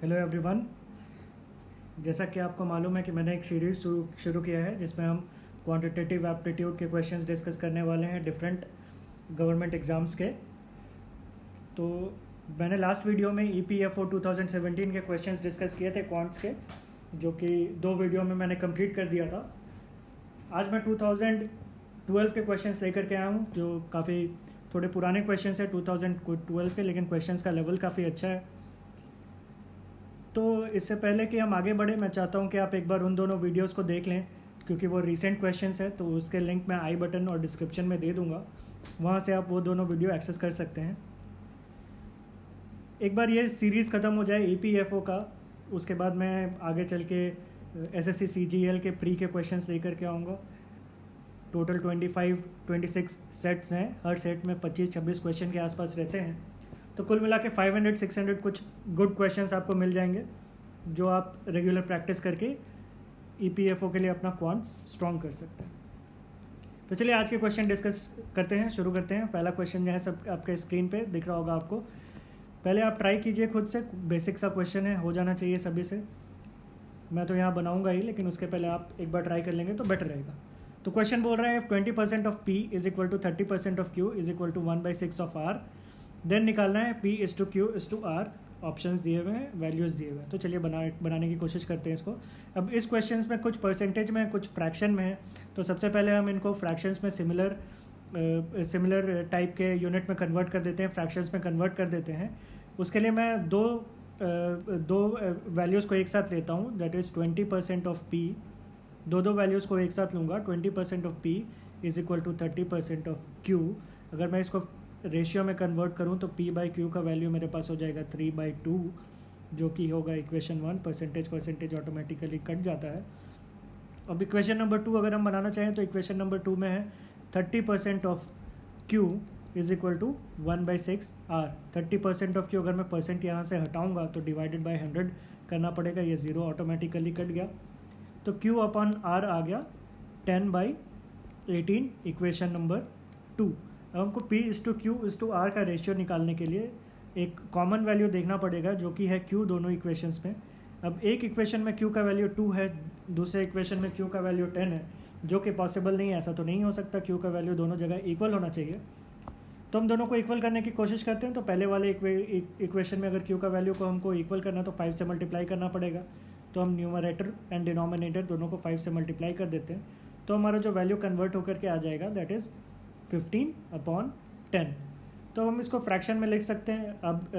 Hello everyone. जैसा कि आपको मालूम है कि मैंने एक सीरीज़ शुरू किया है जिसमें हम क्वांटिटेटिव एप्टीट्यूड के क्वेश्चंस डिस्कस करने वाले हैं डिफरेंट गवर्नमेंट एग्ज़ाम्स के। तो मैंने लास्ट वीडियो में EPFO 2017 के क्वेश्चंस डिस्कस किए थे क्वांट्स के, जो कि 2 वीडियो में मैंने कंप्लीट कर दिया था। आज मैं 2012 के क्वेश्चंस लेकर के आया हूँ, जो काफ़ी थोड़े पुराने क्वेश्चंस हैं 2012 के, लेकिन क्वेश्चंस का लेवल काफ़ी अच्छा है। तो इससे पहले कि हम आगे बढ़े, मैं चाहता हूं कि आप एक बार उन दोनों वीडियोस को देख लें, क्योंकि वो रीसेंट क्वेश्चंस है। तो उसके लिंक मैं आई बटन और डिस्क्रिप्शन में दे दूंगा, वहां से आप वो दोनों वीडियो एक्सेस कर सकते हैं। एक बार ये सीरीज़ ख़त्म हो जाए EPFO का, उसके बाद मैं आगे चल के SSC CGL के प्री के क्वेश्चंस लेकर के आऊँगा। टोटल 25-26 सेट्स हैं, हर सेट में 25-26 क्वेश्चन के आसपास रहते हैं। तो कुल मिला के 500-600 कुछ गुड क्वेश्चंस आपको मिल जाएंगे, जो आप रेगुलर प्रैक्टिस करके EPFO के लिए अपना क्वांट्स स्ट्रॉन्ग कर सकते हैं। तो चलिए आज के क्वेश्चन डिस्कस करते हैं, शुरू करते हैं। पहला क्वेश्चन जो है सब आपके स्क्रीन पे दिख रहा होगा आपको। पहले आप ट्राई कीजिए खुद से, बेसिक सा क्वेश्चन है, हो जाना चाहिए सभी से। मैं तो यहाँ बनाऊँगा ही, लेकिन उसके पहले आप एक बार ट्राई कर लेंगे तो बेटर रहेगा। तो क्वेश्चन बोल रहा है 20% of P is equal to 30% of Q is equal to 1/6 of R, then निकालना है P is to Q is to R। Options दिए हुए हैं, वैल्यूज़ दिए हुए हैं। तो चलिए बनाने की कोशिश करते हैं इसको। अब इस क्वेश्चन में कुछ परसेंटेज में, कुछ फ्रैक्शन में है। तो सबसे पहले हम इनको फ्रैक्शंस में सिमिलर टाइप के यूनिट में कन्वर्ट कर देते हैं, फ्रैक्शंस में कन्वर्ट कर देते हैं। उसके लिए मैं दो वैल्यूज़ को एक साथ लेता हूँ, दैट इज़ 20% ऑफ P। दो वैल्यूज़ को एक साथ लूँगा, 20% of P is equal to 30% of Q। अगर मैं इसको रेशियो में कन्वर्ट करूँ तो P/Q का वैल्यू मेरे पास हो जाएगा 3/2, जो कि होगा इक्वेशन 1। परसेंटेज ऑटोमेटिकली कट जाता है। अब इक्वेशन नंबर 2 अगर हम बनाना चाहें तो इक्वेशन नंबर 2 में है 30% of Q is equal to 1/6 R। 30% of Q, अगर मैं परसेंट यहाँ से हटाऊँगा तो डिवाइडेड बाई 100 करना पड़ेगा, ये 0 ऑटोमेटिकली कट गया। तो Q अपॉन R आ गया 10/18, इक्वेशन नंबर 2। अब हमको P is to Q is to R का रेशियो निकालने के लिए एक कॉमन वैल्यू देखना पड़ेगा, जो कि है Q दोनों इक्वेशंस में। अब एक इक्वेशन में Q का वैल्यू 2 है, दूसरे इक्वेशन में Q का वैल्यू 10 है, जो कि पॉसिबल नहीं है, ऐसा तो नहीं हो सकता। Q का वैल्यू दोनों जगह इक्वल होना चाहिए। तो हम दोनों को इक्वल करने की कोशिश करते हैं। तो पहले वाले इक्वेशन में अगर Q का वैल्यू को हमको इक्वल करना तो 5 से मल्टीप्लाई करना पड़ेगा। तो हम न्यूमरेटर एंड डिनोमिनेटर दोनों को 5 से मल्टीप्लाई कर देते हैं। तो हमारा जो वैल्यू कन्वर्ट होकर के आ जाएगा दैट इज़ 15/10। तो हम इसको फ्रैक्शन में लिख सकते हैं, अब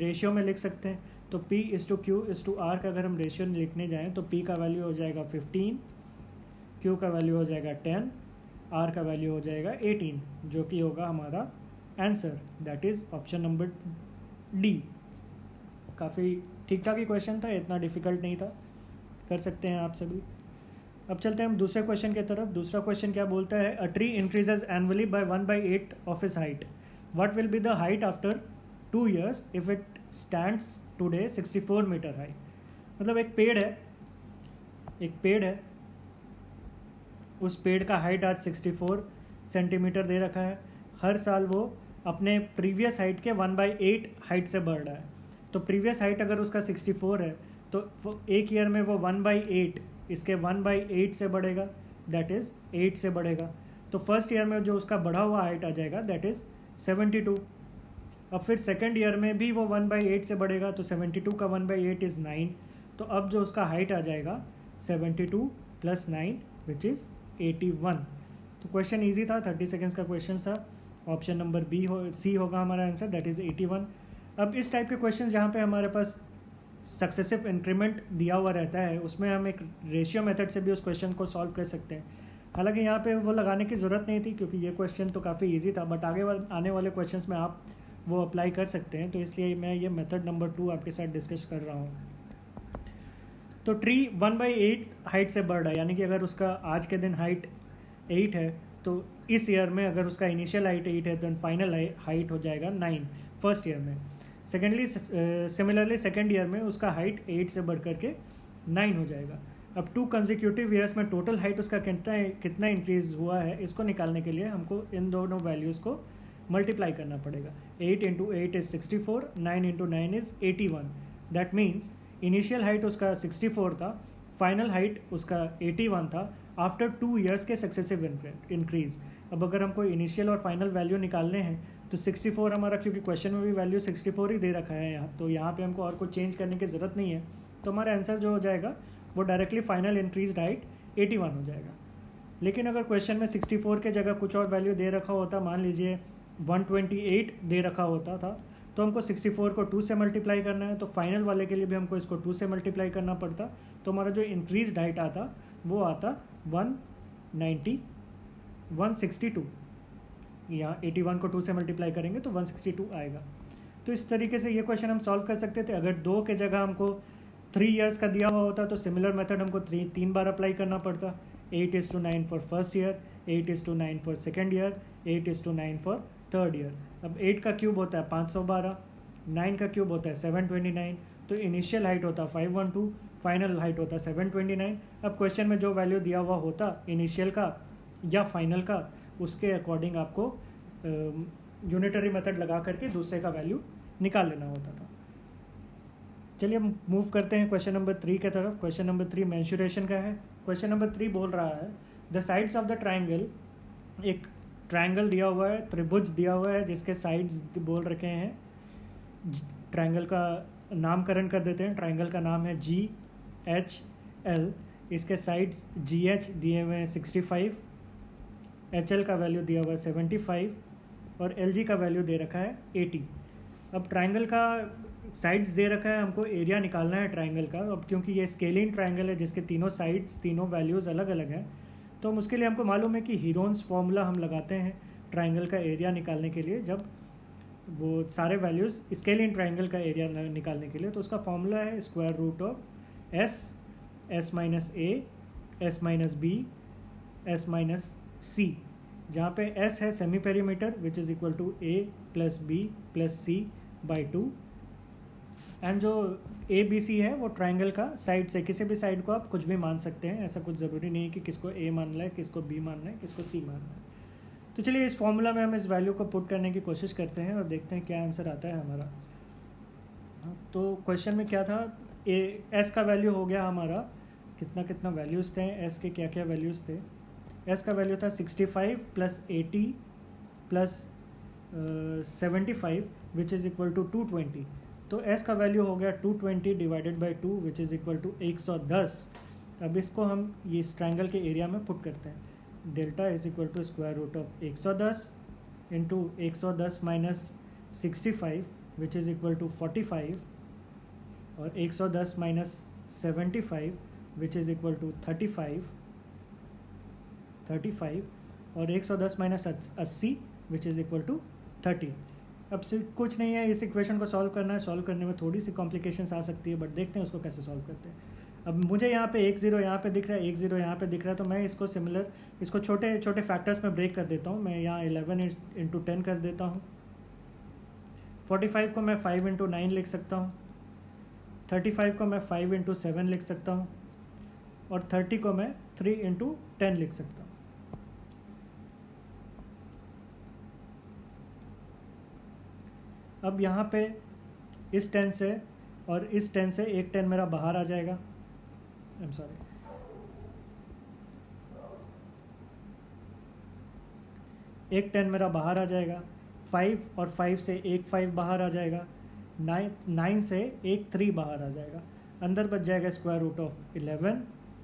रेशियो में लिख सकते हैं। तो P is to Q is to R का अगर हम रेशियो लिखने जाएँ तो P का वैल्यू हो जाएगा 15, Q का वैल्यू हो जाएगा 10, R का वैल्यू हो जाएगा 18, जो कि होगा हमारा answer, that is option number D। काफ़ी ठीक ठाक ही क्वेश्चन था, इतना डिफ़िकल्ट नहीं था, कर सकते हैं आप सभी। अब चलते हैं हम दूसरे क्वेश्चन की तरफ। दूसरा क्वेश्चन क्या बोलता है, a tree increases annually by 1/8 of its height, what will be the height after 2 years if it stands today 64 metre high. मतलब एक पेड़ है, उस पेड़ का हाइट आज 64 सेंटीमीटर दे रखा है। हर साल वो अपने प्रीवियस हाइट के 1/8 हाइट से बढ़ रहा है। तो प्रीवियस हाइट अगर उसका 64 है तो एक ईयर में वो 1/8 इसके 1/8 से बढ़ेगा, दैट इज़ 8 से बढ़ेगा। तो फर्स्ट ईयर में जो उसका बढ़ा हुआ हाइट आ जाएगा दैट इज़ 72। अब फिर सेकंड ईयर में भी वो 1/8 से बढ़ेगा, तो 72 का 1/8 इज़ 9। तो अब जो उसका हाइट आ जाएगा 72 + 9 विच इज़ 81। तो क्वेश्चन ईजी था, 30 सेकेंड्स का क्वेश्चन था। ऑप्शन नंबर C होगा हमारा आंसर, दैट इज़ 81। अब इस टाइप के क्वेश्चन जहाँ पे हमारे पास सक्सेसिव इंक्रीमेंट दिया हुआ रहता है, उसमें हम एक रेशियो मेथड से भी उस क्वेश्चन को सॉल्व कर सकते हैं। हालांकि यहाँ पे वो लगाने की ज़रूरत नहीं थी, क्योंकि ये क्वेश्चन तो काफ़ी इजी था, बट आने वाले क्वेश्चंस में आप वो अप्लाई कर सकते हैं। तो इसलिए मैं ये मेथड नंबर 2 आपके साथ डिस्कस कर रहा हूँ। तो ट्री 1/8 हाइट से बढ़ रहा है, यानी कि अगर उसका आज के दिन हाइट 8 है, तो इस ईयर में अगर उसका इनिशियल हाइट 8 है तो फाइनल हाइट हो जाएगा 9 फर्स्ट ईयर में। सेकेंडली सिमिलरली सेकेंड ईयर में उसका हाइट 8 से बढ़ करके 9 हो जाएगा। अब 2 कंसेक्यूटिव ईयर्स में टोटल हाइट उसका कितना इंक्रीज हुआ है, इसको निकालने के लिए हमको इन दोनों वैल्यूज़ को मल्टीप्लाई करना पड़ेगा। 8 × 8 is 64, 9 × 9 is 81। That means initial height उसका 64 था, फाइनल हाइट उसका 81 था आफ्टर 2 ईयर्स के सक्सेसिव इंक्रीज। अब अगर हमको इनिशियल और फाइनल वैल्यू निकालने हैं तो 64 हमारा, क्योंकि क्वेश्चन में भी वैल्यू 64 ही दे रखा है यहाँ, तो यहाँ पे हमको और कुछ चेंज करने की ज़रूरत नहीं है, तो हमारा आंसर जो हो जाएगा वो डायरेक्टली फाइनल इंक्रीज हाइट 81 हो जाएगा। लेकिन अगर क्वेश्चन में 64 के जगह कुछ और वैल्यू दे रखा होता, मान लीजिए 128 दे रखा होता था, तो हमको 64 को 2 से मल्टीप्लाई करना है, तो फाइनल वाले के लिए भी हमको इसको 2 से मल्टीप्लाई करना पड़ता, तो हमारा जो इंक्रीज हाइट आता वो आता 162। यहाँ 81 को 2 से मल्टीप्लाई करेंगे तो 162 आएगा। तो इस तरीके से ये क्वेश्चन हम सॉल्व कर सकते थे। अगर 2 के जगह हमको 3 इयर्स का दिया हुआ होता तो सिमिलर मेथड हमको 3 बार अप्लाई करना पड़ता। 8:9 for first year, 8:9 for second year, 8:9 for third year. अब 8 का क्यूब होता है 512, 9 का क्यूब होता है 729, तो इनिशियल हाइट होता 512, फाइनल हाइट होता 729। अब क्वेश्चन में जो वैल्यू दिया हुआ होता इनिशियल का या फाइनल का, उसके अकॉर्डिंग आपको यूनिटरी मेथड लगा करके दूसरे का वैल्यू निकाल लेना होता था। चलिए हम मूव करते हैं क्वेश्चन नंबर 3 के तरफ। क्वेश्चन नंबर 3 मेंसुरेशन का है। क्वेश्चन नंबर 3 बोल रहा है the sides of the triangle, एक ट्राइंगल दिया हुआ है, त्रिभुज दिया हुआ है जिसके साइड्स बोल रखे हैं। ट्राइंगल का नामकरण कर देते हैं। ट्राइंगल का नाम है GHL, इसके साइड्स GH दिए हुए हैं 65, HL का वैल्यू दिया हुआ है 75 और LG का वैल्यू दे रखा है 80। अब ट्राइंगल का साइड्स दे रखा है, हमको एरिया निकालना है ट्राइंगल का। अब क्योंकि ये स्केलिंग ट्राइंगल है जिसके तीनों साइड्स, तीनों वैल्यूज़ अलग अलग हैं, तो हम उसके लिए हमको मालूम है कि हीरोन्स फॉर्मूला हम लगाते हैं ट्राइंगल का एरिया निकालने के लिए। जब वो सारे वैल्यूज़ स्केलिंग ट्राइंगल का एरिया निकालने के लिए, तो उसका फॉर्मूला है square root of S minus A, S minus B, S minus C, जहाँ पे S है semi perimeter which is equal to A plus B plus C by 2, and जो ABC है वो ट्राइंगल का साइड से, किसी भी साइड को आप कुछ भी मान सकते हैं, ऐसा कुछ ज़रूरी नहीं है कि किसको A मानना है, किसको B मानना है, किसको C मानना है। तो चलिए इस फॉर्मूला में हम इस वैल्यू को पुट करने की कोशिश करते हैं और देखते हैं क्या आंसर आता है हमारा। तो क्वेश्चन में क्या था, S का वैल्यू हो गया हमारा कितना वैल्यूज़ थे, S के क्या क्या वैल्यूज़ थे। S का वैल्यू था 65 plus 80 plus 75 which is equal to 220। तो S का वैल्यू हो गया 220 divided by 2 which is equal to 110। अब इसको हम ये इस ट्राइंगल के एरिया में पुट करते हैं। Delta is equal to square root of 110 into 110 minus 65 which is equal to 45 और 110 minus 75 which is equal to 35 और 110 minus 80 which is equal to 30। अब सिर्फ कुछ नहीं है, इस इक्वेशन को सॉल्व करना है। सॉल्व करने में थोड़ी सी कॉम्प्लिकेशंस आ सकती है, बट देखते हैं उसको कैसे सॉल्व करते हैं। अब मुझे यहाँ पे 1 0 यहाँ पे दिख रहा है, 1 0 यहाँ पे दिख रहा है, तो मैं इसको सिमिलर, इसको छोटे छोटे फैक्टर्स में ब्रेक कर देता हूँ। मैं यहाँ 11 इंटू 10 कर देता हूँ। 45 को मैं 5 इंटू 9 लिख सकता हूँ, 35 को मैं 5 इंटू 7 लिख सकता हूँ और 30 को मैं 3 इंटू 10 लिख सकता हूँ। अब यहाँ पे इस 10 से और इस 10 से एक 10 मेरा बाहर आ जाएगा, आई एम सॉरी, एक 10 मेरा बाहर आ जाएगा। 5 और 5 से एक 5 बाहर आ जाएगा। 9 से एक 3 बाहर आ जाएगा। अंदर बच जाएगा square root of 11,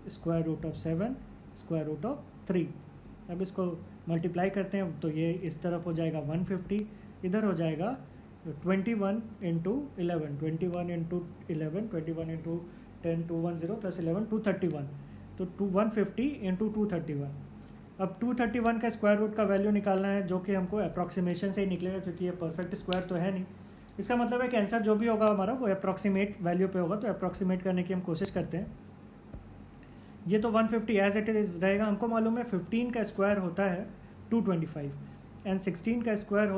square root of 7, square root of 3। अब इसको मल्टीप्लाई करते हैं तो ये इस तरफ हो जाएगा 150, इधर हो जाएगा 21 इंटू 11, 21 इंटू 11, 21 इंटू 10 210 प्लस 11 231, तो 150 इंटू 231। अब 231 का स्क्वायर रूट का वैल्यू निकालना है, जो कि हमको अप्रॉक्सीमेशन से ही निकलेगा, क्योंकि ये परफेक्ट स्क्वायर तो है नहीं। इसका मतलब है कि आंसर जो भी होगा हमारा वो अप्रॉक्सीमेट वैल्यू पे होगा, तो अप्रॉक्सीमेट करने की हम कोशिश करते हैं। ये तो 150 एज इट इज रहेगा। हमको मालूम है 15 का स्क्वायर होता है 225 एंड 16 का स्क्वायर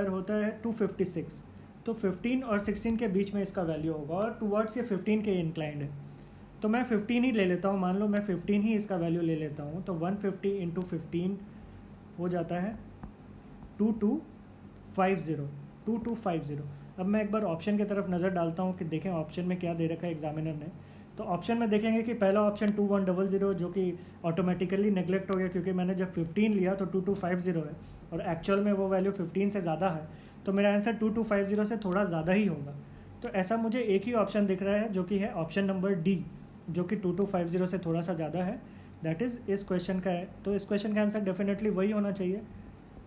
होता है 256। तो 15 और 16 के बीच में इसका वैल्यू होगा और टूवर्ड्स ये 15 के इंक्लाइंड है, तो मैं 15 ही ले लेता हूँ। मान लो मैं 15 ही इसका वैल्यू ले लेता हूँ, तो 150 इंटू 15 हो जाता है 2250। अब मैं एक बार ऑप्शन की तरफ नज़र डालता हूँ कि देखें ऑप्शन में क्या दे रखा है एग्जामिनर ने। तो ऑप्शन में देखेंगे कि पहला ऑप्शन 2100 जो कि ऑटोमेटिकली नेगलेक्ट हो गया क्योंकि मैंने जब 15 लिया तो 2250 है और एक्चुअल में वो वैल्यू 15 से ज़्यादा है, तो मेरा आंसर 2250 से थोड़ा ज़्यादा ही होगा। तो ऐसा मुझे एक ही ऑप्शन दिख रहा है जो कि है ऑप्शन नंबर डी, जो कि 2250 से थोड़ा सा ज़्यादा है, दैट इज़ इस क्वेश्चन का है। तो इस क्वेश्चन का आंसर डेफिनेटली वही होना चाहिए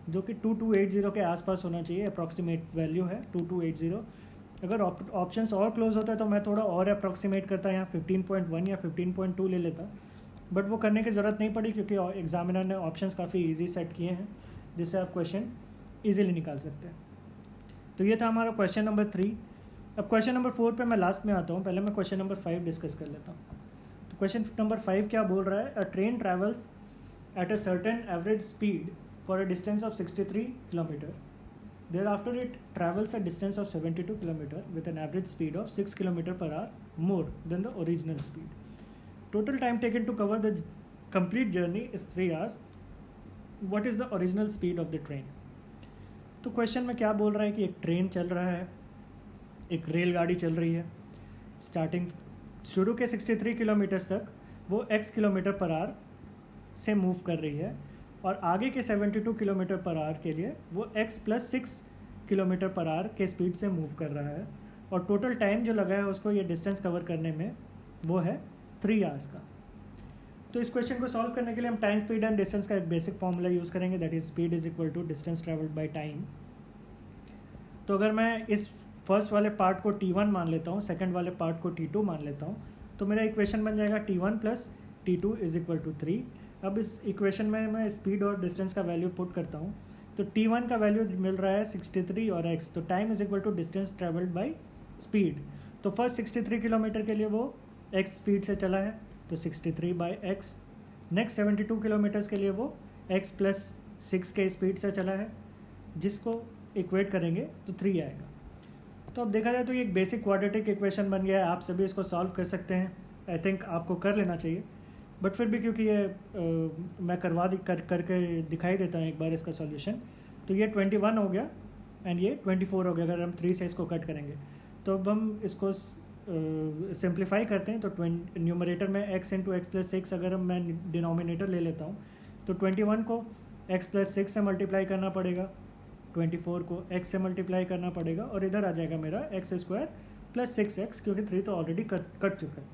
जो कि 2280 के आसपास होना चाहिए, अप्रॉक्सीमेट वैल्यू है 2280। अगर ऑप्शंस और क्लोज होता है तो मैं थोड़ा और अप्रॉक्सीमेट करता, यहाँ 15.1 या 15.2 ले लेता, बट वो करने की ज़रूरत नहीं पड़ी क्योंकि एग्जामिनर ने ऑप्शंस काफ़ी इजी सेट किए हैं जिससे आप क्वेश्चन इजीली निकाल सकते हैं। तो ये था हमारा क्वेश्चन नंबर 3। अब क्वेश्चन नंबर 4 पे मैं लास्ट में आता हूँ, पहले मैं क्वेश्चन नंबर 5 डिस्कस कर लेता हूँ। तो क्वेश्चन नंबर 5 क्या बोल रहा है, अ train travels at a certain average speed for a distance of 63 km. Thereafter, it travels a distance of 72 km with an average speed of 6 km per hour more than the original speed. Total time taken to cover the complete journey is 3 hours. What is the original speed of the train? तो question में क्या बोल रहा है कि एक train चल रहा है, एक रेलगाड़ी चल रही है, स्टार्टिंग शुरू के 63 किलोमीटर्स तक वो x किलोमीटर पर आवर से मूव कर रही है और आगे के 72 किलोमीटर पर आवर के लिए वो x + 6 किलोमीटर पर आवर के स्पीड से मूव कर रहा है और टोटल टाइम जो लगा है उसको ये डिस्टेंस कवर करने में वो है 3 आवर्स का। तो इस क्वेश्चन को सॉल्व करने के लिए हम टाइम, स्पीड एंड डिस्टेंस का एक बेसिक फॉर्मूला यूज़ करेंगे, that is speed is equal to distance travelled by time. तो अगर मैं इस फर्स्ट वाले पार्ट को T1 मान लेता हूँ, सेकंड वाले पार्ट को T2 मान लेता हूँ, तो मेरा इक्वेशन बन जाएगा T1 + T2 = 3। अब इस इक्वेशन में मैं स्पीड और डिस्टेंस का वैल्यू पुट करता हूँ, तो T1 का वैल्यू मिल रहा है 63 और x, तो time is equal to distance travelled by speed. तो फर्स्ट 63 किलोमीटर के लिए वो x स्पीड से चला है तो 63/x, नेक्स्ट 72 किलोमीटर्स के लिए वो x + 6 के स्पीड से चला है, जिसको इक्वेट करेंगे तो 3 आएगा। तो अब देखा जाए तो ये एक बेसिक क्वाड्रेटिक इक्वेशन बन गया है, आप सभी इसको सॉल्व कर सकते हैं, आई थिंक आपको कर लेना चाहिए, बट फिर भी क्योंकि ये मैं करके दिखाई देता हूँ एक बार इसका सॉल्यूशन। तो ये 21 हो गया एंड ये 24 हो गया अगर हम 3 से इसको कट करेंगे। तो अब हम इसको सिंप्लीफाई करते हैं, तो न्यूमरेटर में x × x + 6 अगर मैं डिनोमिनेटर ले लेता हूँ तो 21 को x + 6 से मल्टीप्लाई करना पड़ेगा, 24 को x से मल्टीप्लाई करना पड़ेगा और इधर आ जाएगा मेरा x² + 6x, क्योंकि 3 तो ऑलरेडी कट चुका है।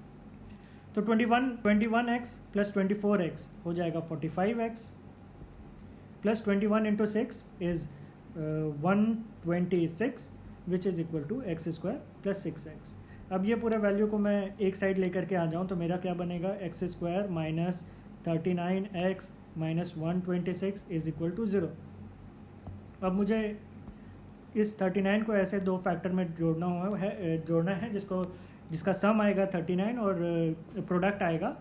तो 21x + 24x हो जाएगा 45x + 21 × 6 is 126 which is equal to x² + 6x। अब ये पूरा वैल्यू को मैं एक साइड लेकर के आ जाऊँ तो मेरा क्या बनेगा, x² - 39x - 126 is equal to 0। अब मुझे इस 39 को ऐसे दो फैक्टर में जोड़ना है जिसका सम आएगा 39 और प्रोडक्ट आएगा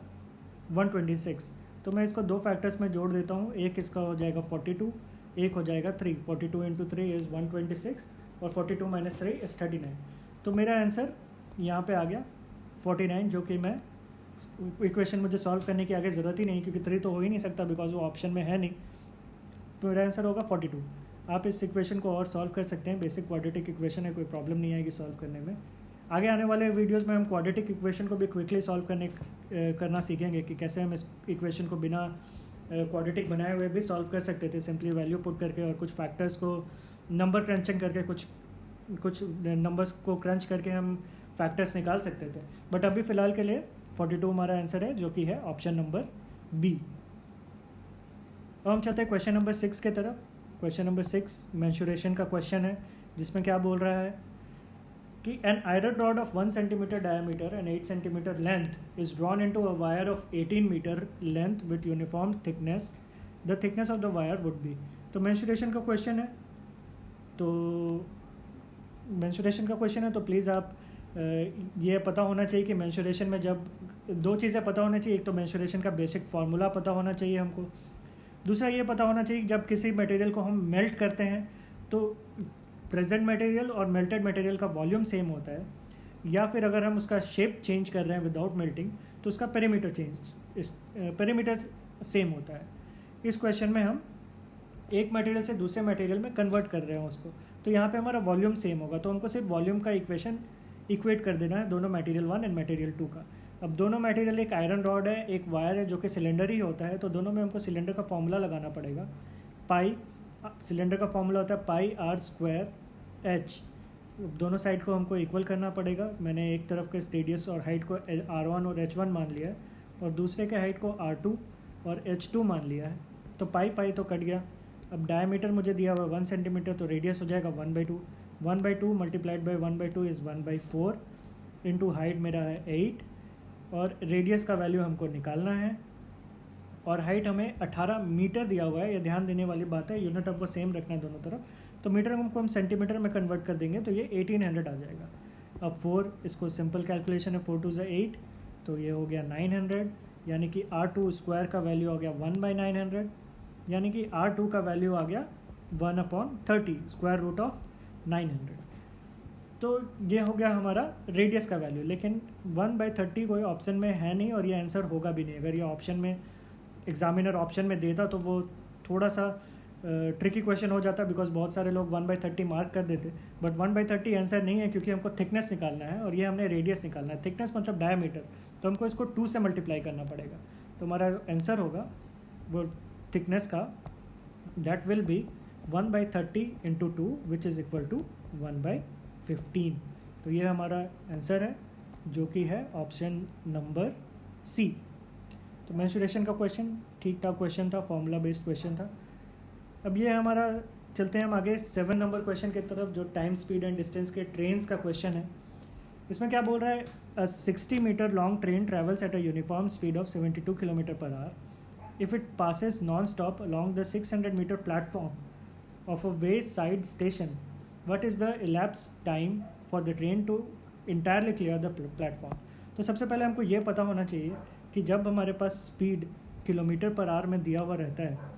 126। तो मैं इसको दो फैक्टर्स में जोड़ देता हूँ, एक इसका हो जाएगा 42, एक हो जाएगा 3। 42 × 3 इज़ 126 और 42 - 3 इज़ 39। तो मेरा आंसर यहाँ पे आ गया 49, जो कि मैं इक्वेशन मुझे सॉल्व करने की आगे ज़रूरत ही नहीं क्योंकि 3 तो हो ही नहीं सकता बिकॉज वो ऑप्शन में है नहीं। तो मेरा आंसर होगा 42। आप इस इक्वेशन को और सॉल्व कर सकते हैं, बेसिक क्वाड्रेटिक इक्वेशन है, कोई प्रॉब्लम नहीं आएगी सॉल्व करने में। आगे आने वाले वीडियोस में हम क्वाड्रेटिक इक्वेशन को भी क्विकली सॉल्व करना सीखेंगे कि कैसे हम इस इक्वेशन को बिना क्वाड्रेटिक बनाए हुए भी सॉल्व कर सकते थे, सिंपली वैल्यू पुट करके और कुछ फैक्टर्स को नंबर क्रंचिंग करके कुछ नंबर्स को क्रंच करके हम फैक्टर्स निकाल सकते थे। बट अभी फ़िलहाल के लिए 42 हमारा आंसर है, जो कि है ऑप्शन नंबर बी। अब हम चलते हैं क्वेश्चन नंबर 6 के तरफ। क्वेश्चन नंबर 6 मेंसुरेशन का क्वेश्चन है, जिसमें क्या बोल रहा है कि an iron rod of 1 centimetre diameter and 8 centimetre length is drawn into a wire of 18 metre length with uniform thickness, the thickness of the wire would be. तो mensuration का क्वेश्चन है, तो प्लीज़ आप ये पता होना चाहिए कि मेंसुरेशन में जब दो चीज़ें पता होना चाहिए, एक तो मेंसुरेशन का बेसिक फार्मूला पता होना चाहिए हमको, दूसरा ये पता होना चाहिए जब किसी मटेरियल को हम मेल्ट करते हैं तो प्रेजेंट मटेरियल और मेल्टेड मटेरियल का वॉल्यूम सेम होता है, या फिर अगर हम उसका शेप चेंज कर रहे हैं विदाउट मेल्टिंग तो उसका पेरीमीटर सेम होता है। इस क्वेश्चन में हम एक मटेरियल से दूसरे मटेरियल में कन्वर्ट कर रहे हैं उसको, तो यहाँ पे हमारा वॉल्यूम सेम होगा, तो हमको सिर्फ वॉल्यूम का इक्वेशन इक्वेट कर देना है दोनों मटेरियल 1 एंड मटेरियल 2 का। अब दोनों मटेरियल, एक आयरन रॉड है, एक वायर है जो कि सिलेंडर ही होता है, तो दोनों में हमको सिलेंडर का फॉर्मूला लगाना पड़ेगा। पाई, सिलेंडर का फॉर्मूला होता है पाई आर स्क्वायर एच। दोनों साइड को हमको इक्वल करना पड़ेगा। मैंने एक तरफ के रेडियस और हाइट को R1 और H1 मान लिया है और दूसरे के हाइट को R2 और H2 मान लिया है। तो पाई पाई तो कट गया। अब डायमीटर मुझे दिया हुआ 1 सेंटीमीटर, तो रेडियस हो जाएगा 1/2। 1/2 multiplied by 1/2 is 1/4 into height मेरा है 8 और रेडियस का वैल्यू हमको निकालना है और हाइट हमें 18 मीटर दिया हुआ है। ये ध्यान देने वाली बात है, यूनिट आपको सेम रखना है दोनों तरफ। तो मीटर हमको हम सेंटीमीटर में कन्वर्ट कर देंगे तो ये 1800 आ जाएगा। अब 4, इसको सिंपल कैलकुलेशन है, 4 2 ज़ा 8, तो ये हो गया 900, यानी कि R2 स्क्वायर का वैल्यू आ गया 1/900, यानी कि R2 का वैल्यू आ गया 1/30 स्क्वायर रूट ऑफ 900। तो ये हो गया हमारा रेडियस का वैल्यू, लेकिन 1/30 कोई ऑप्शन में है नहीं और ये आंसर होगा भी नहीं। अगर ये ऑप्शन में एग्जामिनर ऑप्शन में देता तो वो थोड़ा सा ट्रिकी क्वेश्चन हो जाता, बिकॉज बहुत सारे लोग 1/30 मार्क कर देते, बट 1/30 आंसर नहीं है क्योंकि हमको थिकनेस निकालना है और ये हमने रेडियस निकालना है। थिकनेस मतलब डायमीटर, तो हमको इसको 2 से मल्टीप्लाई करना पड़ेगा। तो हमारा आंसर होगा वो थिकनेस का, that will be 1/30 into 2 which is equal to 1/15। तो ये हमारा आंसर है जो कि है ऑप्शन नंबर सी। तो मेंसुरेशन का क्वेश्चन ठीक ठाक क्वेश्चन था, फॉर्मूला बेस्ड क्वेश्चन था। अब ये हमारा चलते हैं हम आगे 7 नंबर क्वेश्चन की तरफ, जो टाइम स्पीड एंड डिस्टेंस के ट्रेन्स का क्वेश्चन है। इसमें क्या बोल रहा है, a 60 metre long train travels at a uniform speed of 72 kilometre per hour if it passes non stop along the 600 metre platform of a wayside station, what is the elapsed time for the train to entirely clear the platform. तो सबसे पहले हमको ये पता होना चाहिए कि जब हमारे पास स्पीड किलोमीटर पर आवर में दिया हुआ रहता है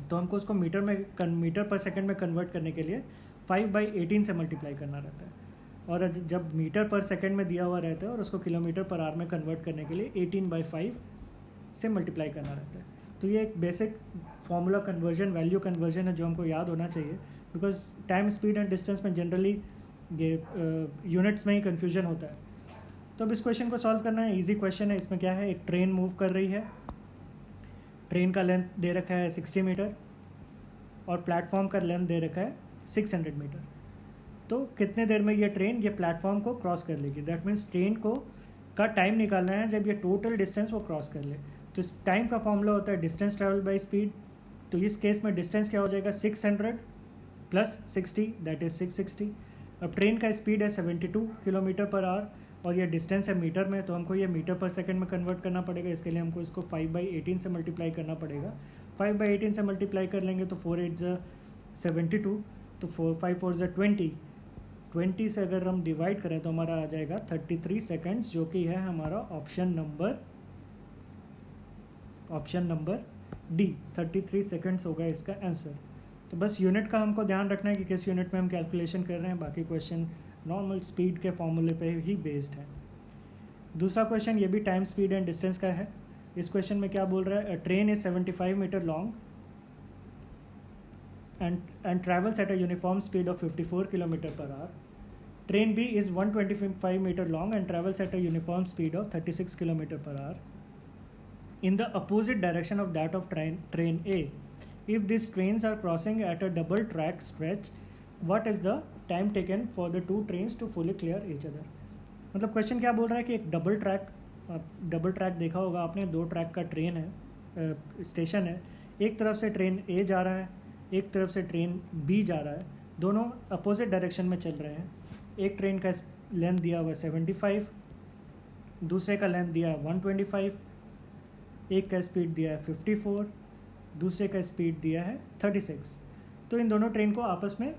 तो हमको उसको मीटर पर सेकंड में कन्वर्ट करने के लिए 5/18 से मल्टीप्लाई करना रहता है, और जब मीटर पर सेकंड में दिया हुआ रहता है और उसको किलोमीटर पर आवर में कन्वर्ट करने के लिए 18/5 से मल्टीप्लाई करना रहता है। तो ये एक basic formula conversion, value conversion है जो हमको याद होना चाहिए, because time speed and distance में जनरली ये यूनिट्स में ही कन्फ्यूजन होता है। तो अब इस क्वेश्चन को सॉल्व करना है, ईजी क्वेश्चन है। इसमें क्या है, एक ट्रेन मूव कर रही है, ट्रेन का लेंथ दे रखा है 60 मीटर और प्लेटफॉर्म का लेंथ दे रखा है 600 मीटर। तो कितने देर में ये ट्रेन ये प्लेटफॉर्म को क्रॉस कर लेगी, दैट मीन्स ट्रेन को का टाइम निकालना है जब ये टोटल डिस्टेंस वो क्रॉस कर ले। तो इस टाइम का फॉर्मूला होता है डिस्टेंस ट्रेवल बाई स्पीड। तो इस केस में डिस्टेंस क्या हो जाएगा, 600 प्लस 60 दैट इज़ 660। अब ट्रेन का स्पीड है 72 किलोमीटर पर आवर और ये डिस्टेंस है मीटर में, तो हमको ये मीटर पर सेकंड में कन्वर्ट करना पड़ेगा। इसके लिए हमको इसको 5/18 से मल्टीप्लाई करना पड़ेगा। 5/18 से मल्टीप्लाई कर लेंगे तो 4 8 72, तो 5 4 20 से अगर हम डिवाइड करें तो हमारा आ जाएगा 33 सेकंड्स, जो कि है हमारा ऑप्शन नंबर डी। 33 सेकंड्स होगा इसका आंसर। तो बस यूनिट का हमको ध्यान रखना है कि किस यूनिट में हम कैलकुलेशन कर रहे हैं, बाकी क्वेश्चन नॉर्मल स्पीड के फॉर्मूले पे ही बेस्ड है। दूसरा क्वेश्चन ये भी टाइम स्पीड एंड डिस्टेंस का है। इस क्वेश्चन में क्या बोल रहा है, train is 75 metre long and travels at a uniform speed of 54 km per hour. Train B is 125 meter long and travels at a uniform speed of 36 km per hour in the opposite direction of that of train A. If these trains are crossing at a double track stretch, what is the time taken for the two trains to fully clear each other? मतलब question क्या बोल रहा है कि एक double track देखा होगा आपने, 2 ट्रैक का ट्रेन है, स्टेशन है, एक तरफ से ट्रेन ए जा रहा है, एक तरफ से ट्रेन बी जा रहा है, दोनों अपोजिट डायरेक्शन में चल रहे हैं। एक ट्रेन का लेंथ दिया हुआ है 75, दूसरे का लेंथ दिया है 125, एक का स्पीड दिया है 54, दूसरे का स्पीड दिया है 36। तो इन दोनों ट्रेन को आपस में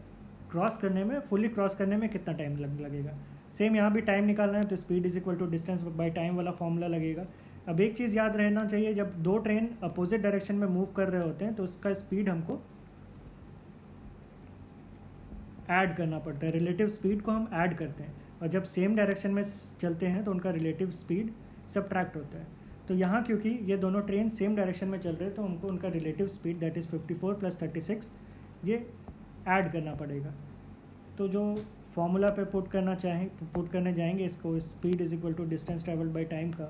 क्रॉस करने में, फुली क्रॉस करने में कितना टाइम लगेगा। सेम यहाँ भी टाइम निकालना है तो speed is equal to distance by time वाला फॉर्मूला लगेगा। अब एक चीज़ याद रहना चाहिए, जब 2 ट्रेन अपोजिट डायरेक्शन में मूव कर रहे होते हैं तो उसका स्पीड हमको ऐड करना पड़ता है, रिलेटिव स्पीड को हम ऐड करते हैं, और जब सेम डायरेक्शन में चलते हैं तो उनका रिलेटिव स्पीड सबट्रैक्ट होता है। तो यहाँ क्योंकि ये दोनों ट्रेन सेम डायरेक्शन में चल रहे हैं तो हमको उनका रिलेटिव स्पीड दैट इज़ 54 + 36 ये ऐड करना पड़ेगा। तो जो फॉर्मूला पे पुट करने जाएंगे इसको, speed is equal to distance travelled by time का,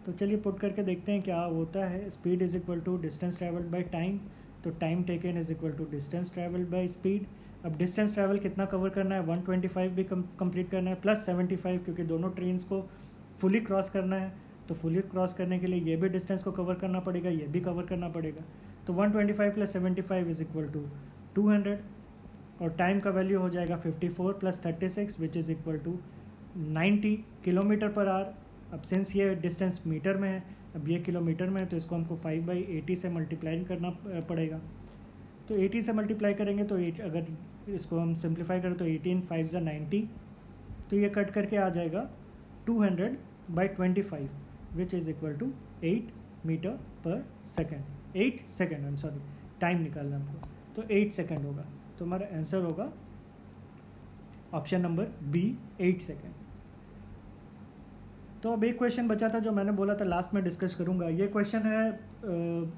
तो चलिए पुट करके देखते हैं क्या होता है। Speed is equal to distance travelled by time, तो time taken is equal to distance travelled by speed. अब डिस्टेंस ट्रैवल कितना कवर करना है, 125 भी कंप्लीट करना है प्लस 75, क्योंकि दोनों ट्रेन्स को फुली क्रॉस करना है, तो फुली क्रॉस करने के लिए ये भी डिस्टेंस को कवर करना पड़ेगा, ये भी कवर करना पड़ेगा। तो 125 प्लस 75 इज इक्वल टू 200, और टाइम का वैल्यू हो जाएगा 54 plus 36 which is equal to 90 kilometre per hour. अब सिंस ये डिस्टेंस मीटर में है, अब ये किलोमीटर में है, तो इसको हमको 5/80 से मल्टीप्लाई करना पड़ेगा। तो 80 से मल्टीप्लाई करेंगे तो अगर इसको हम सिंप्लीफाई करें तो 18 5 ज़ा 90, तो ये कट करके आ जाएगा 200/25 which is equal to 8 metre per second. 8 second, I am sorry, time निकालना हमको, तो 8 सेकेंड होगा। तो हमारा आंसर होगा ऑप्शन नंबर बी, 8 सेकेंड। तो अब एक क्वेश्चन बचा था जो मैंने बोला था लास्ट में डिस्कस करूंगा। ये क्वेश्चन है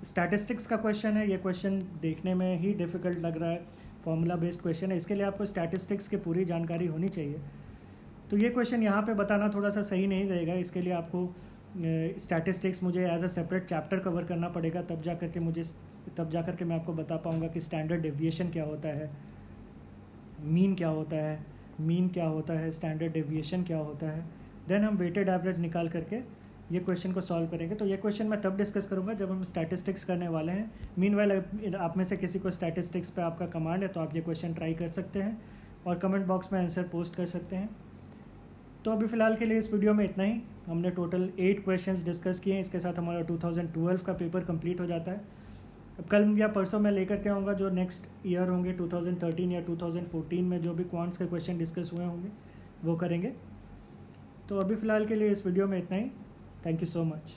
स्टैटिस्टिक्स का क्वेश्चन है। ये क्वेश्चन देखने में ही डिफ़िकल्ट लग रहा है, फॉर्मूला बेस्ड क्वेश्चन है, इसके लिए आपको स्टैटिस्टिक्स की पूरी जानकारी होनी चाहिए। तो ये क्वेश्चन यहाँ पे बताना थोड़ा सा सही नहीं रहेगा, इसके लिए आपको स्टैटिस्टिक्स मुझे as a separate chapter cover करना पड़ेगा, तब जा करके मैं आपको बता पाऊँगा कि स्टैंडर्ड डेविएशन क्या होता है, मीन क्या होता है, स्टैंडर्ड डेविएशन क्या होता है। देन हम वेटेड एवरेज निकाल करके ये क्वेश्चन को सॉल्व करेंगे। तो ये क्वेश्चन मैं तब डिस्कस करूंगा जब हम स्टैटिस्टिक्स करने वाले हैं। मीनवाइल आप में से किसी को स्टैटिस्टिक्स पे आपका कमांड है तो आप ये क्वेश्चन ट्राई कर सकते हैं और कमेंट बॉक्स में आंसर पोस्ट कर सकते हैं। तो अभी फ़िलहाल के लिए इस वीडियो में इतना ही। हमने टोटल 8 क्वेश्चन डिस्कस किए हैं, इसके साथ हमारा 2012 का पेपर कंप्लीट हो जाता है। अब कल या परसों मैं लेकर के आऊँगा जो नेक्स्ट ईयर होंगे 2013 या 2014 में जो भी क्वांट्स के क्वेश्चन डिस्कस हुए होंगे वो करेंगे। तो अभी फ़िलहाल के लिए इस वीडियो में इतना ही। Thank you so much.